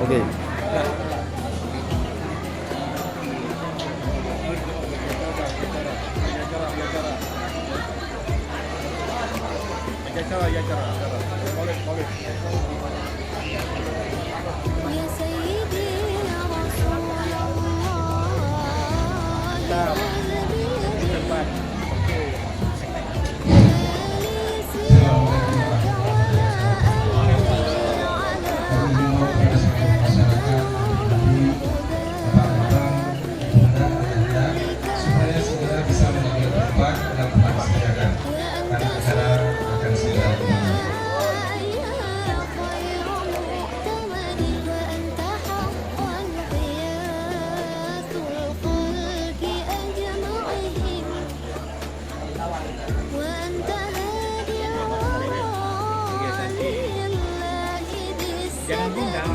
Oke. يا سيدي يا رسول الله يا نبي supaya segera bisa mengambil tempat dalam persediaan karena acara akan segera dimulai. Jangan bintang.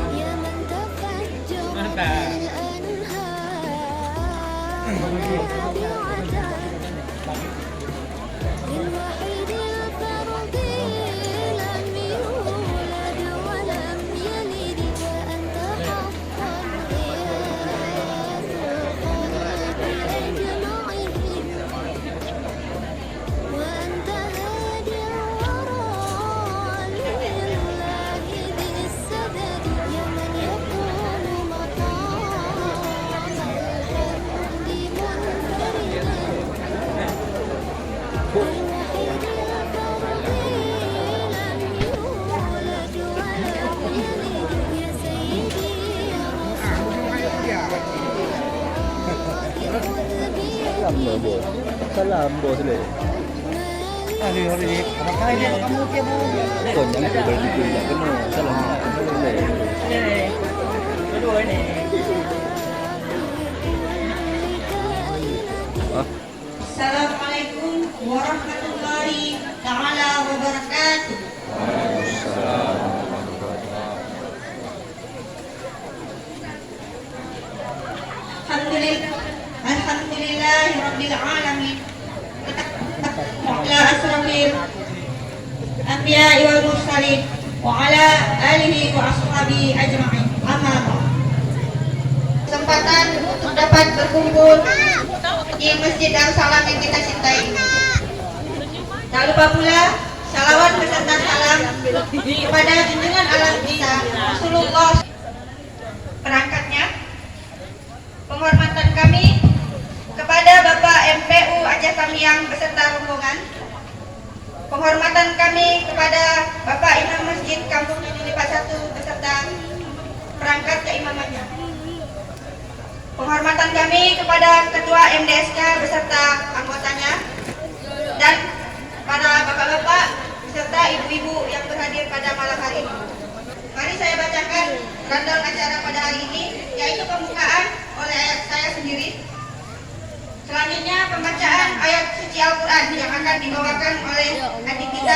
الوحيد الفرد لم يولد ولم يلد وأنت حقا غياث الخلق أجمعين وأنت هادي الورى لله ذي السدد يا من يكون مقام الحمد منفردا الوحيد الفرد لم يولد ولم يلد يا سيدي يا Salam bo. Salam bo sila. Còn những cái bệnh gì là cái nó salam này. Assalamualaikum warahmatullahi ta'ala wabarakatuh. Alhamdulillahi rabbil alamin. Wa ala asrafil anbiya'i wal mursalin wa ala alihi wa ashabihi ajma'in. Amma ba'd. Kesempatan untuk dapat berkumpul di Masjid Darussalam yang kita cintai. Tak lupa pula salawat beserta salam kepada junjungan alam kita Rasulullah. Perangkatnya, penghormatan kami kepada Bapak MPU Aceh Tamiang beserta rombongan. Penghormatan kami kepada Bapak Imam Masjid Kampung 751 beserta perangkat keimamannya. Penghormatan kami kepada Ketua MDSK beserta anggotanya dan para bapak-bapak beserta ibu-ibu yang berhadir pada malam hari ini. Mari saya bacakan rundown acara pada hari ini, yaitu pembukaan oleh ayat saya sendiri. Selanjutnya pembacaan ayat suci Al-Quran yang akan dibawakan oleh adik kita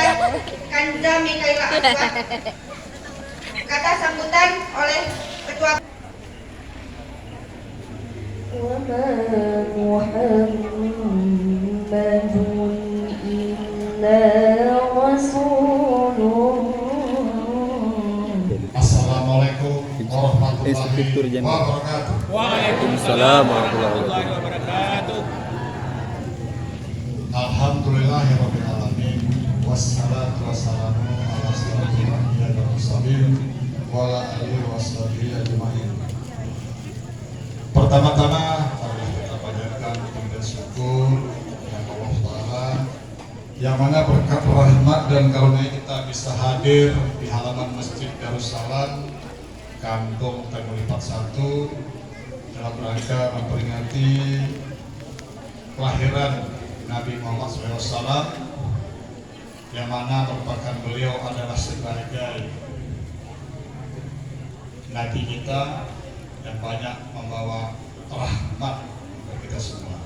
Kanza Mikaela Aswad. Kata sambutan oleh Ketua. وما محمد إلا رسول Assalamualaikum warahmatullahi Instruktur Jenderal. wabarakatuh. Waalaikumsalam warahmatullahi wabarakatuh. Alhamdulillahirabbil alamin wassalatu wassalamu ala asyrofil anbiya'i wal mursalin wa ala alihi washabihi ajmain. Pertama-tama kita panjatkan puji dan syukur kepada Allah Taala yang mana berkat rahmat dan karunia kita bisa hadir di halaman Masjid Darussalam Kampung Tenggul 41 dalam rangka memperingati kelahiran Nabi Muhammad SAW, yang mana merupakan beliau adalah sebagai Nabi kita yang banyak membawa rahmat bagi kita semua.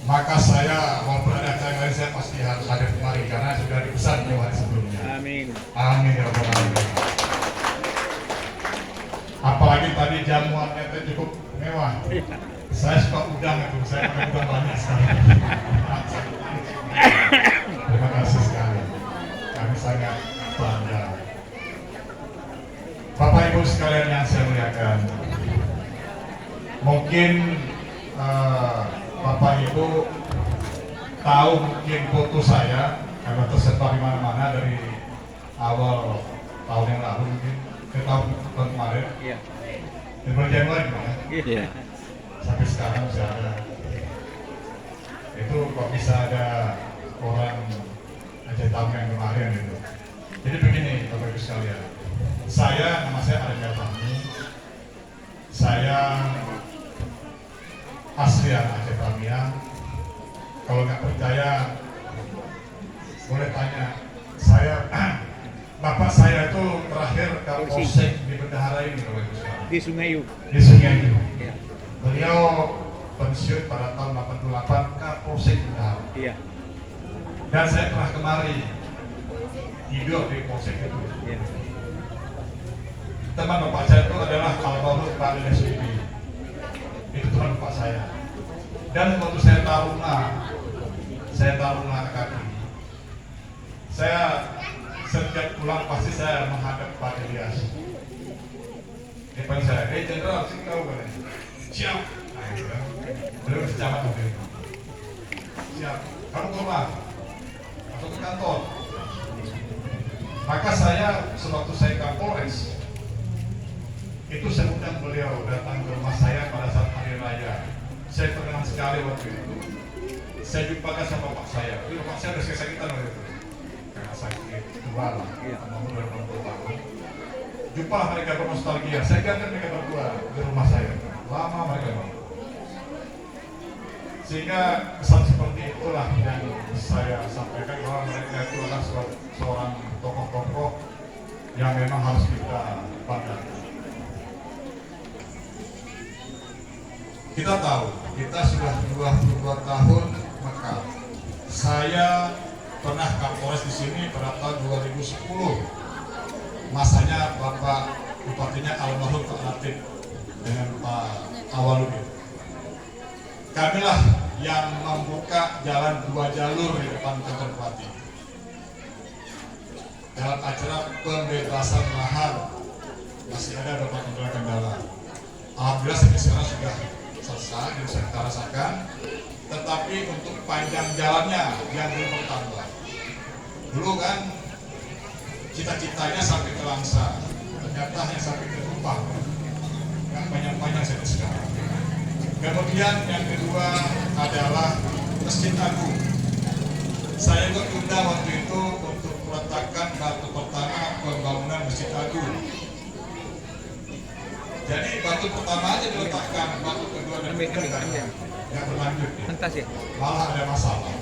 Maka saya walaupun ada acara lain saya pasti harus hadir kemari karena sudah dipesan jauh hari sebelumnya. Amin. Amin ya rabbal alamin. Apalagi tadi jamuannya itu cukup mewah. Saya suka udang itu, saya makan udang banyak sekali. Terima kasih sekali. Kami sangat bangga. Bapak Ibu Ibu sekalian yang saya muliakan, mungkin Bapak Ibu tahu mungkin foto saya karena tersebar di mana-mana dari awal tahun yang lalu mungkin ke tahun kemarin. Iya. Di bulan Januari gimana? Iya. Sampai sekarang masih ada. Itu kok bisa ada orang aja tahun yang kemarin gitu. Jadi begini Bapak Ibu sekalian, nama saya Arya Fahmi, saya asli anak Aceh Tamiang. Kalau nggak percaya boleh tanya saya. Bapak saya itu terakhir ke Polsek di Bendahara ini Bapak Ibu sekalian. Di Sungai Yuk. Di Sungai Yuk. Iya. Beliau pensiun pada tahun 88 ke Polsek Bendahara. Iya. Dan saya pernah kemari tidur di Polsek itu. Iya. Teman bapak saya itu adalah Almarhum Pak Lenes Bibi. Itu teman bapak saya. Dan waktu saya taruna ke kaki. Saya setiap pulang pasti saya menghadap Pak Ilyas. Dia panggil saya, Jenderal, sini kau boleh. Siap. Nah, itu kan. Beliau sejabat waktu itu. Siap. Kamu ke rumah atau ke kantor? Maka saya sewaktu saya ke Polres, itu saya undang beliau datang ke rumah saya pada saat hari raya. Saya terkenang sekali waktu itu. Saya jumpakan sama bapak saya. Bapak saya udah kesakitan waktu itu. Karena sakit tua lah, umur 20 tahun. Jumpa mereka bernostalgia. Saya ganti mereka berdua di rumah saya. Lama mereka berdua. Sehingga kesan seperti itulah yang saya sampaikan bahwa mereka itu adalah seorang tokoh-tokoh yang memang harus kita pandang. Kita tahu, kita sudah 22 tahun Mekah. Saya pernah Kapolres di sini pada tahun 2010. Masanya Bapak Bupatinya Almarhum Pak Latif dengan Pak Awaludin. Kamilah yang membuka jalan 2 jalur di depan kantor Bupati. Dalam acara pembebasan lahan masih ada beberapa kendala. Alhamdulillah sampai sekarang sudah selesai dan bisa kita rasakan. Tetapi untuk panjang jalannya yang belum bertambah. Dulu kan cita-citanya sampai ke Langsa, ternyata hanya sampai ke Tumpang. Nggak panjang-panjang sampai sekarang. Kemudian yang kedua adalah Masjid Agung. Saya ikut undang waktu itu untuk meletakkan batu pertama pembangunan Masjid Agung. Jadi batu pertama aja diletakkan, batu kedua dan ketiga nggak berlanjut. Ya. Malah ada masalah.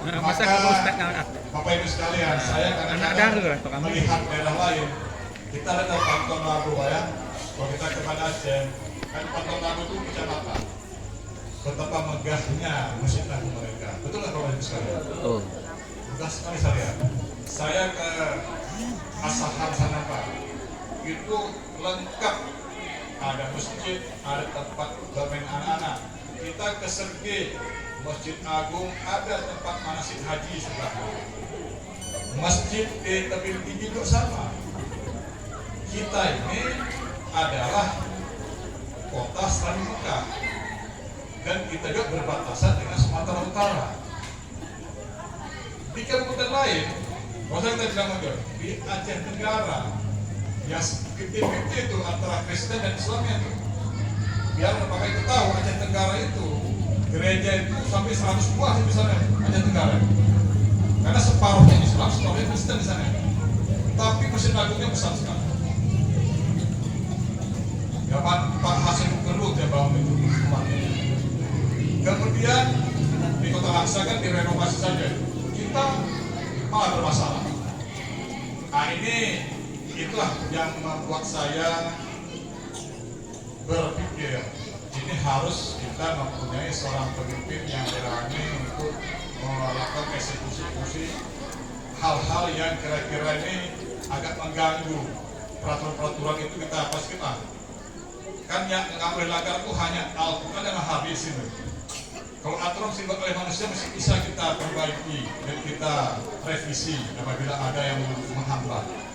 Maka Bapak Ibu sekalian, saya kadang-kadang melihat daerah lain. Kita ada Pantun Labu ya. Kalau kita ke Aceh, kan Pantun Labu itu kecamatan. Betapa megahnya Masjid Agung mereka. Betul nggak Bapak Ibu sekalian? Oh. Megah sekali saya. Saya ke Asahan sana Pak. Itu lengkap. Ada masjid, ada tempat bermain anak-anak. Kita ke Sergei, Masjid Agung, ada tempat manasik haji sebelahnya. Masjid di Tebing Tinggi juga sama. Kita ini adalah kota Selain Mekah dan kita juga berbatasan dengan Sumatera Utara. Di kabupaten lain, masa kita bilang di Aceh Tenggara, yang 50-50 itu antara Kristen dan Islamnya itu. Biar Bapak itu tahu Aceh Tenggara itu gereja itu sampai 100 buah di sana Aceh Tenggara. Karena separuhnya Islam, separuhnya Kristen di sana. Tapi Masjid Agungnya besar sekali. Ya Pak Hasim Kerut yang bangun itu tempatnya. Kemudian di Kota Langsa kan direnovasi saja. Kita malah bermasalah. Nah ini itulah yang membuat saya berpikir ini harus kita mempunyai seorang pemimpin yang berani untuk melakukan eksekusi hal-hal yang kira-kira ini agak mengganggu peraturan-peraturan itu kita apa sih kita kan yang nggak boleh langgar itu hanya Al-Quran dan hadis ini. Kalau aturan dibuat oleh manusia masih bisa kita perbaiki dan kita revisi apabila ada yang menghambat.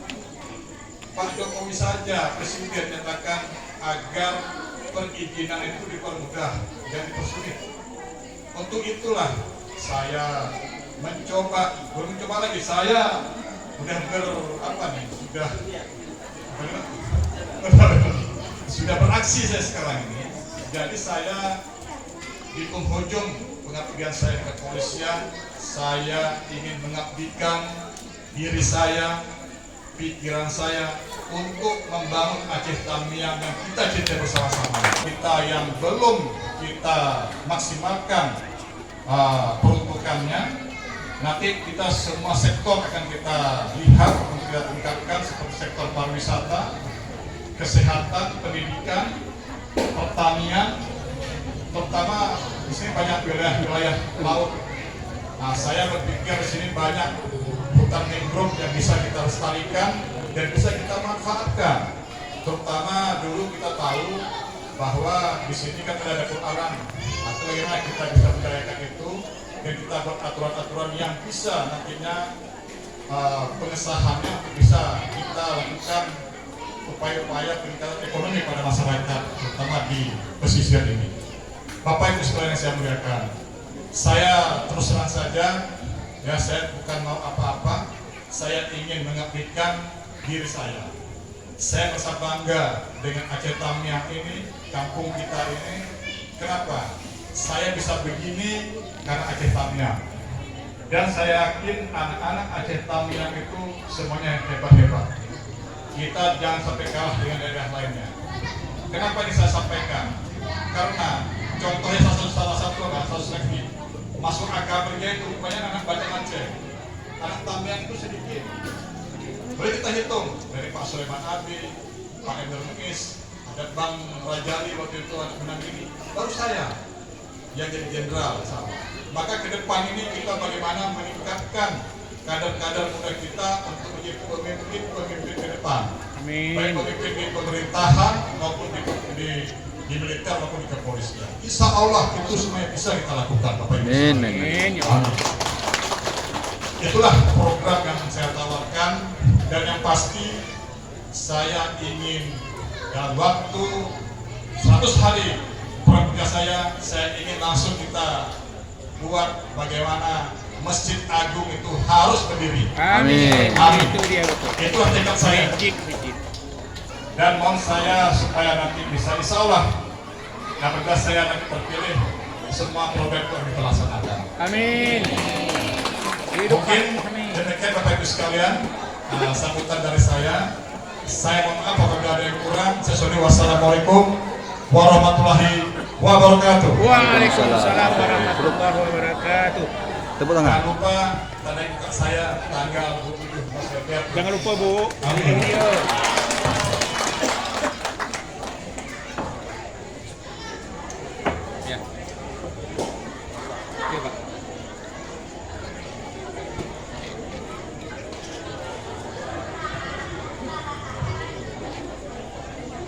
Pak Jokowi saja Presiden nyatakan agar perizinan itu dipermudah dan dipersulit. Untuk itulah saya mencoba lagi. Saya sudah beraksi saya sekarang ini. Jadi saya di penghujung pengabdian saya di kepolisian, saya ingin mengabdikan diri saya, pikiran saya untuk membangun Aceh Tamiang yang kita cintai bersama-sama. Kita yang belum kita maksimalkan peruntukannya, nanti kita semua sektor akan kita lihat untuk kita tingkatkan, seperti sektor pariwisata, kesehatan, pendidikan, pertanian, terutama di sini banyak wilayah laut. Nah, saya berpikir di sini banyak hutan mangrove yang bisa kita lestarikan dan bisa kita manfaatkan. Terutama dulu kita tahu bahwa di sini kan ada Quran. Atau bagaimana kita bisa menjayakan itu dan kita buat aturan-aturan yang bisa nantinya pengesahannya bisa kita lakukan upaya-upaya peningkatan ekonomi pada masyarakat, terutama di pesisir ini. Bapak Ibu sekalian yang saya muliakan, saya terus terang saja, ya saya bukan mau apa-apa, saya ingin mengabdikan diri saya. Saya merasa bangga dengan Aceh Tamiang ini, kampung kita ini. Kenapa? Saya bisa begini karena Aceh Tamiang. Dan saya yakin anak-anak Aceh Tamiang itu semuanya hebat-hebat. Kita jangan sampai kalah dengan daerah lainnya. Kenapa ini saya sampaikan? Karena contohnya salah satu lagi masuk akabarnya itu rupanya anak Bajang Aceh. Anak Tamiang itu sedikit. Boleh kita hitung dari Pak Sulaiman Abi, Pak Emir Muiz, ada Bang Rajali waktu itu anak Benang ini, baru saya yang jadi jenderal sama. Maka ke depan ini kita bagaimana meningkatkan kader-kader muda kita untuk menjadi pemimpin ke depan. Amin. Baik pemimpin di pemerintahan maupun di militer maupun di kepolisian. Insya Allah itu semuanya bisa kita lakukan, Bapak Ibu. Amin. Itulah program yang saya tawarkan, dan yang pasti saya ingin dalam waktu 100 hari program saya ingin langsung kita buat bagaimana Masjid Agung itu harus berdiri. Amin. Amin. Itu dia betul. Itulah tekad saya. Masjid. Dan mohon saya supaya nanti bisa, insya Allah apabila saya nanti terpilih, semua program itu kita laksanakan. Amin. Mungkin demikian Bapak Ibu sekalian, sambutan dari saya. Saya mohon maaf apabila ada yang kurang. Saya sudah wassalamualaikum warahmatullahi wabarakatuh. Waalaikumsalam warahmatullahi wabarakatuh. Tepuk tangan. Jangan lupa tanda muka saya tanggal 27 November. Jangan lupa Bu. Amin. Ya. Oke Pak.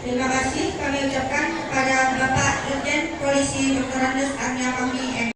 Terima kasih kami ucapkan kepada Bapak Irjen Polisi Dr. Andes Arnia Fahmi